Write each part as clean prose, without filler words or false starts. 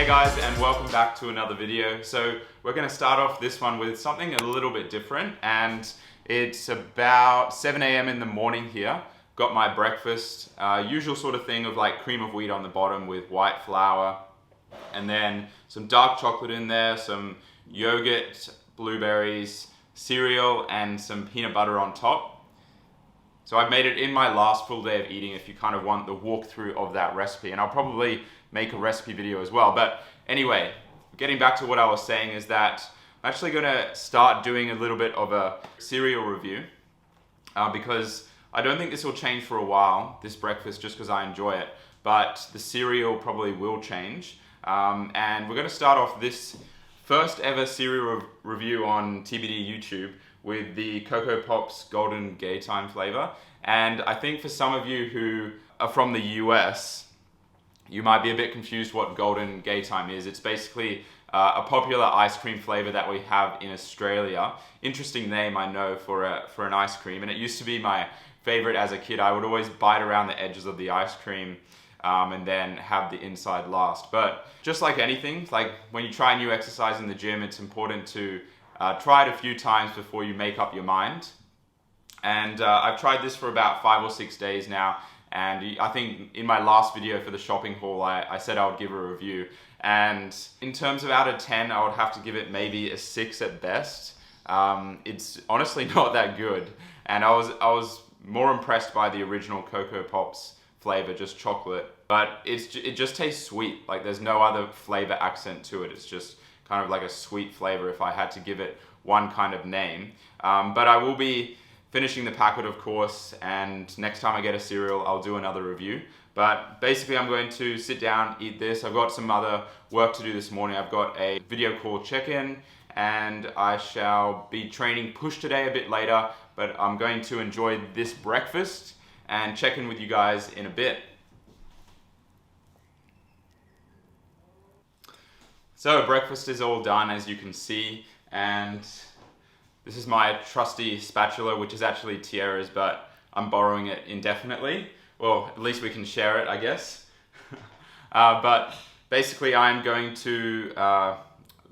Hey guys, and welcome back to another video. So we're going to start off this one with something a little bit different, and it's about 7 a.m. in the morning here. Got my breakfast, usual sort of thing of like cream of wheat on the bottom with white flour, and then some dark chocolate in there, some yogurt, blueberries, cereal, and some peanut butter on top. So I've made it in my last full day of eating if you kind of want the walkthrough of that recipe, and I'll probably make a recipe video as well. But anyway, getting back to what I was saying is that I'm actually going to start doing a little bit of a cereal review because I don't think this will change for a while, this breakfast, just because I enjoy it, but the cereal probably will change. And we're going to start off this first ever cereal review on TBD YouTube with the Cocoa Pops Golden Gay Time flavor. And I think for some of you who are from the US, you might be a bit confused what Golden Gay Time is. It's basically a popular ice cream flavor that we have in Australia. Interesting name, I know, for an ice cream. And it used to be my favorite as a kid. I would always bite around the edges of the ice cream and then have the inside last. But just like anything, like when you try new exercise in the gym, it's important to try it a few times before you make up your mind. And I've tried this for about 5 or 6 days now. And I think in my last video for the shopping haul, I said I would give a review. And in terms of out of 10, I would have to give it maybe a 6 at best. It's honestly not that good. And I was more impressed by the original Cocoa Pops flavor, just chocolate. But it just tastes sweet. Like there's no other flavor accent to it. It's just kind of like a sweet flavor if I had to give it one kind of name. But I will be finishing the packet, of course, and next time I get a cereal, I'll do another review. But basically, I'm going to sit down, eat this. I've got some other work to do this morning. I've got a video call check-in, and I shall be training push today a bit later, but I'm going to enjoy this breakfast and check in with you guys in a bit. So breakfast is all done, as you can see, and this is my trusty spatula, which is actually Tierra's, but I'm borrowing it indefinitely. Well, at least we can share it, I guess. But basically, I'm going to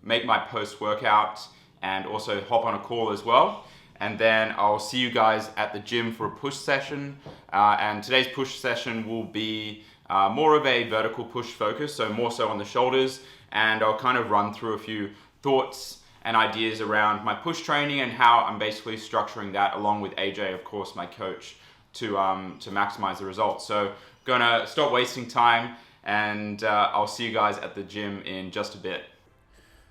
make my post-workout and also hop on a call as well. And then I'll see you guys at the gym for a push session. And today's push session will be more of a vertical push focus, so more so on the shoulders. And I'll kind of run through a few thoughts and ideas around my push training and how I'm basically structuring that along with AJ, of course, my coach, to maximize the results. So gonna stop wasting time, and I'll see you guys at the gym in just a bit.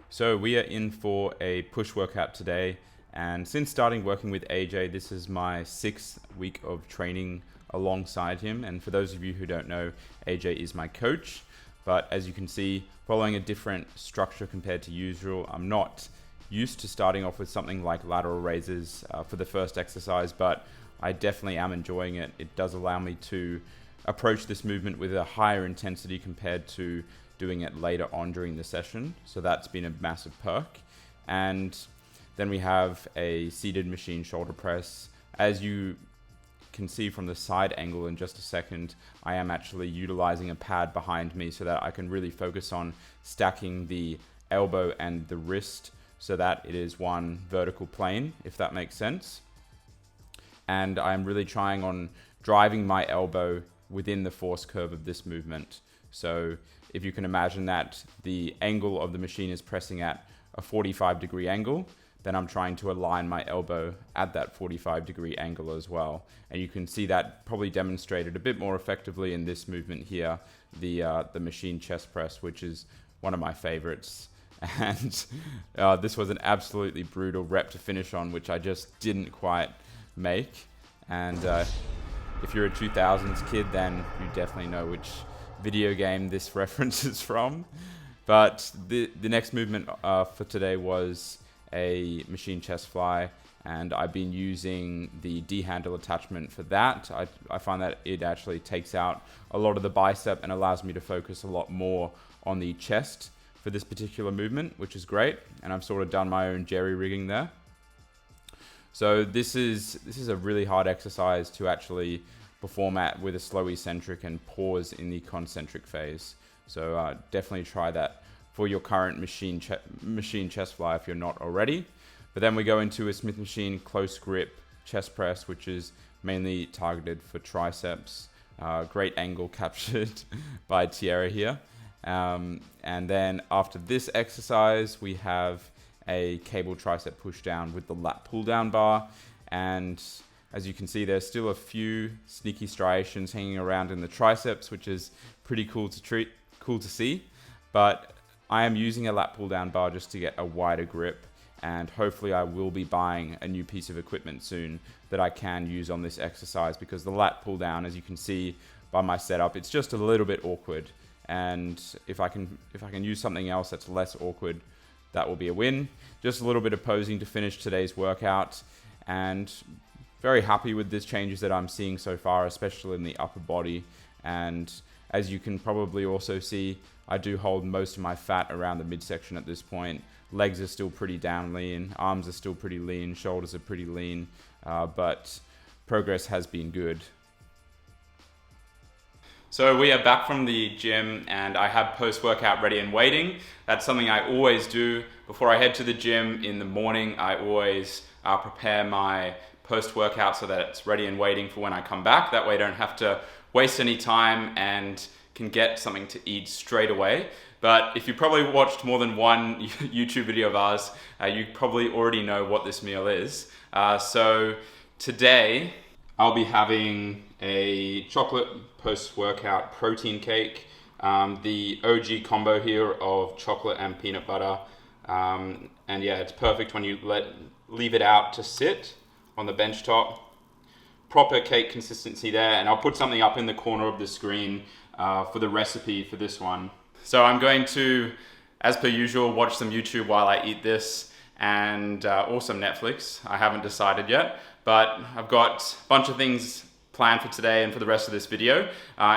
So we are in for a push workout today, and since starting working with AJ, this is my 6th week of training alongside him. And for those of you who don't know, AJ is my coach, but as you can see, following a different structure compared to usual. I'm not used to starting off with something like lateral raises for the first exercise, but I definitely am enjoying it. It does allow me to approach this movement with a higher intensity compared to doing it later on during the session. So that's been a massive perk. And then we have a seated machine shoulder press. As you can see from the side angle in just a second, I am actually utilizing a pad behind me so that I can really focus on stacking the elbow and the wrist so that it is one vertical plane, if that makes sense. And I'm really trying on driving my elbow within the force curve of this movement. So if you can imagine that the angle of the machine is pressing at a 45-degree angle, then I'm trying to align my elbow at that 45-degree angle as well. And you can see that probably demonstrated a bit more effectively in this movement here, the machine chest press, which is one of my favorites. And this was an absolutely brutal rep to finish on, which I just didn't quite make. And if you're a 2000s kid, then you definitely know which video game this reference is from. But the next movement for today was a machine chest fly, and I've been using the D-handle attachment for that. I find that it actually takes out a lot of the bicep and allows me to focus a lot more on the chest for this particular movement, which is great. And I've sort of done my own jerry rigging there. So this is a really hard exercise to actually perform at with a slow eccentric and pause in the concentric phase. So definitely try that for your current machine chest fly if you're not already. But then we go into a Smith machine close grip chest press, which is mainly targeted for triceps. Great angle captured by Tierra here. And then after this exercise, we have a cable tricep push down with the lat pull down bar. And as you can see, there's still a few sneaky striations hanging around in the triceps, which is pretty cool to see. But I am using a lat pull down bar just to get a wider grip, and hopefully I will be buying a new piece of equipment soon that I can use on this exercise, because the lat pull down, as you can see by my setup, it's just a little bit awkward. And if I can use something else that's less awkward, that will be a win. Just a little bit of posing to finish today's workout, and very happy with these changes that I'm seeing so far, especially in the upper body. And as you can probably also see, I do hold most of my fat around the midsection at this point. Legs are still pretty down lean, arms are still pretty lean, shoulders are pretty lean, but progress has been good. So we are back from the gym, and I have post-workout ready and waiting. That's something I always do. Before I head to the gym in the morning, I always prepare my post-workout so that it's ready and waiting for when I come back. That way I don't have to waste any time and can get something to eat straight away. But if you probably watched more than one YouTube video of ours, you probably already know what this meal is. So today I'll be having a chocolate post-workout protein cake, the OG combo here of chocolate and peanut butter. And yeah, it's perfect when you leave it out to sit on the bench top. Proper cake consistency there, and I'll put something up in the corner of the screen for the recipe for this one. So I'm going to, as per usual, watch some YouTube while I eat this, and or some Netflix. I haven't decided yet, but I've got a bunch of things planned for today and for the rest of this video,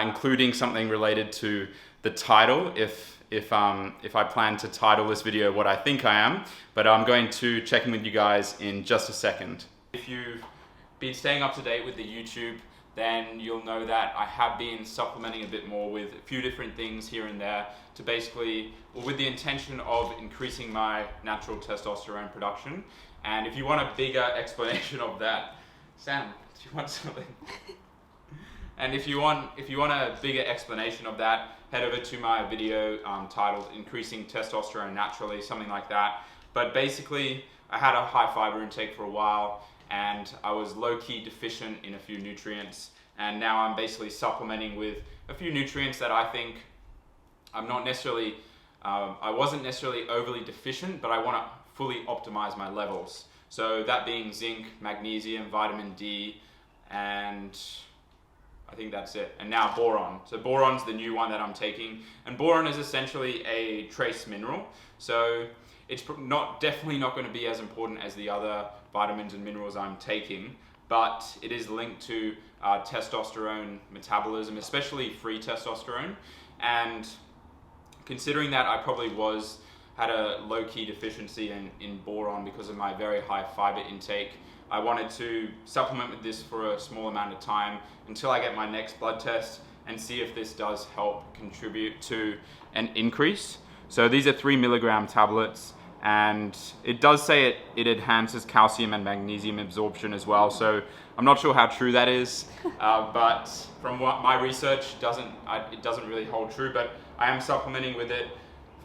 including something related to the title, if I plan to title this video what I think I am. But I'm going to check in with you guys in just a second. If you've been staying up to date with the YouTube, then you'll know that I have been supplementing a bit more with a few different things here and there to basically, or with the intention of increasing my natural testosterone production. And if you want a bigger explanation of that, Sam, do you want something? And if you want a bigger explanation of that, head over to my video titled Increasing Testosterone Naturally, something like that. But basically, I had a high fiber intake for a while, and I was low-key deficient in a few nutrients, and now I'm basically supplementing with a few nutrients that I think I'm not necessarily, I wasn't necessarily overly deficient, but I want to fully optimize my levels. So that being zinc, magnesium, vitamin D, and I think that's it. And now boron. So boron's the new one that I'm taking, and boron is essentially a trace mineral. So it's definitely not going to be as important as the other vitamins and minerals I'm taking, but it is linked to testosterone metabolism, especially free testosterone. And considering that I probably had a low-key deficiency in boron because of my very high fiber intake, I wanted to supplement with this for a small amount of time until I get my next blood test and see if this does help contribute to an increase. So these are 3 milligram tablets, and it does say it enhances calcium and magnesium absorption as well. So I'm not sure how true that is, but from what my research it doesn't really hold true. But I am supplementing with it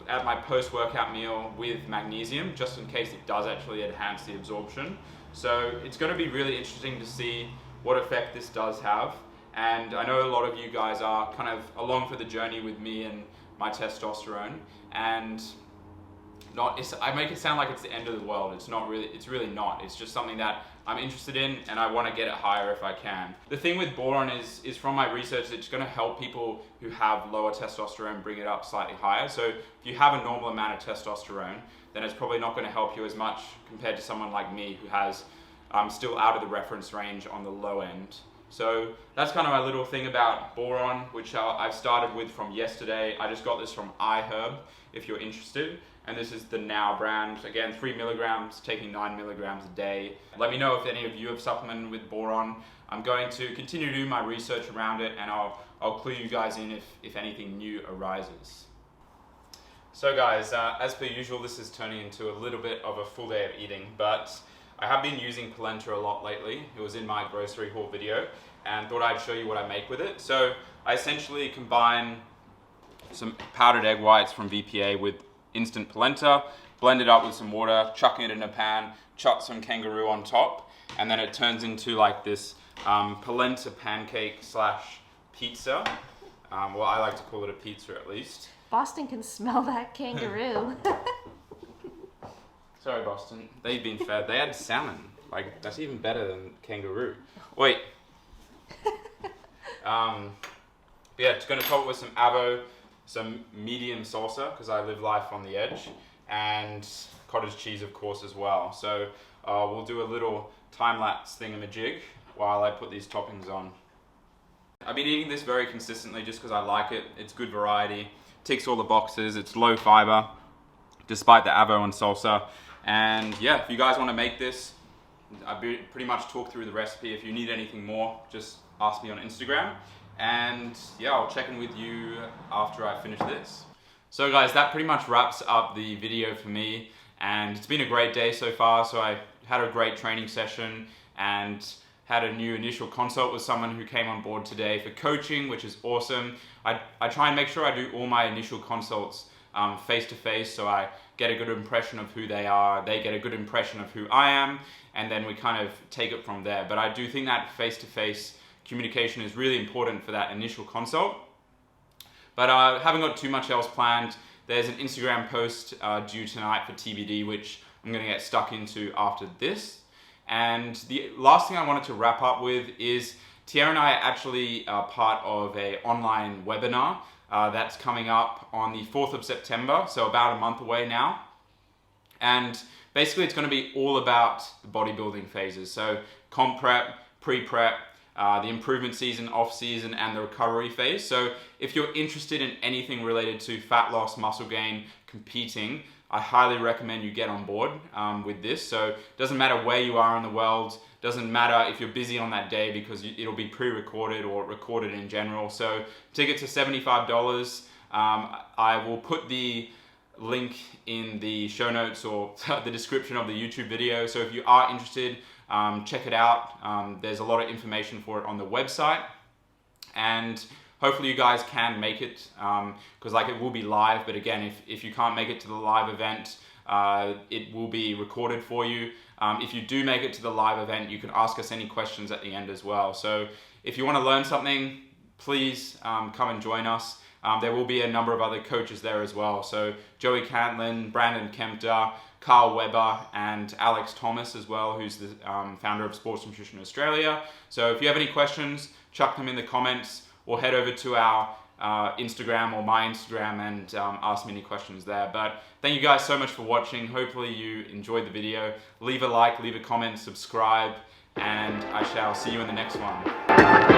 at my post-workout meal with magnesium, just in case it does actually enhance the absorption. So it's going to be really interesting to see what effect this does have. And I know a lot of you guys are kind of along for the journey with me and my testosterone, and I make it sound like it's the end of the world. It's really not. It's just something that I'm interested in, and I want to get it higher if I can. The thing with boron is from my research, it's going to help people who have lower testosterone bring it up slightly higher. So if you have a normal amount of testosterone, then it's probably not going to help you as much compared to someone like me who has still out of the reference range on the low end. So that's kind of my little thing about boron, which I've started with from yesterday. I just got this from iHerb, if you're interested. And this is the Now brand. Again, 3 milligrams, taking 9 milligrams a day. Let me know if any of you have supplemented with boron. I'm going to continue to do my research around it, and I'll I'll clue you guys in if anything new arises. So guys, as per usual, this is turning into a little bit of a full day of eating, but I have been using polenta a lot lately. It was in my grocery haul video, and thought I'd show you what I make with it. So I essentially combine some powdered egg whites from VPA with instant polenta, blend it up with some water, chuck it in a pan, chuck some kangaroo on top, and then it turns into like this polenta pancake slash pizza. Well, I like to call it a pizza at least. Boston can smell that kangaroo. Sorry, Boston. They've been fed. They had salmon. Like, that's even better than kangaroo. Wait. Yeah, it's going to top it with some avo, some medium salsa, because I live life on the edge, and cottage cheese, of course, as well. So we'll do a little time-lapse thingamajig while I put these toppings on. I've been eating this very consistently just because I like it. It's good variety, ticks all the boxes, it's low fiber, despite the avo and salsa. And yeah, if you guys want to make this, I pretty much talk through the recipe. If you need anything more, just ask me on Instagram. And yeah, I'll check in with you after I finish this. So guys, that pretty much wraps up the video for me. And it's been a great day so far. So I had a great training session and had a new initial consult with someone who came on board today for coaching, which is awesome. I try and make sure I do all my initial consults face-to-face, so I get a good impression of who they are, they get a good impression of who I am, and then we kind of take it from there. But I do think that face-to-face communication is really important for that initial consult. But I haven't got too much else planned. There's an Instagram post due tonight for TBD, which I'm going to get stuck into after this. And the last thing I wanted to wrap up with is Tiara and I are actually part of an online webinar that's coming up on the 4th of September, so about a month away now. And basically it's going to be all about the bodybuilding phases. So comp prep, pre-prep, the improvement season, off season, and the recovery phase. So if you're interested in anything related to fat loss, muscle gain, competing, I highly recommend you get on board with this. So it doesn't matter where you are in the world, doesn't matter if you're busy on that day because it'll be pre-recorded or recorded in general. So tickets are $75. I will put the link in the show notes or the description of the YouTube video. So if you are interested, check it out. There's a lot of information for it on the website. And hopefully you guys can make it, because like it will be live, but again, if you can't make it to the live event, it will be recorded for you. If you do make it to the live event, you can ask us any questions at the end as well. So if you want to learn something, please come and join us. There will be a number of other coaches there as well. So Joey Cantlin, Brandon Kempter, Carl Weber, and Alex Thomas as well, who's the founder of Sports Nutrition Australia. So if you have any questions, chuck them in the comments, or head over to our Instagram or my Instagram and ask me any questions there. But thank you guys so much for watching. Hopefully you enjoyed the video. Leave a like, leave a comment, subscribe, and I shall see you in the next one.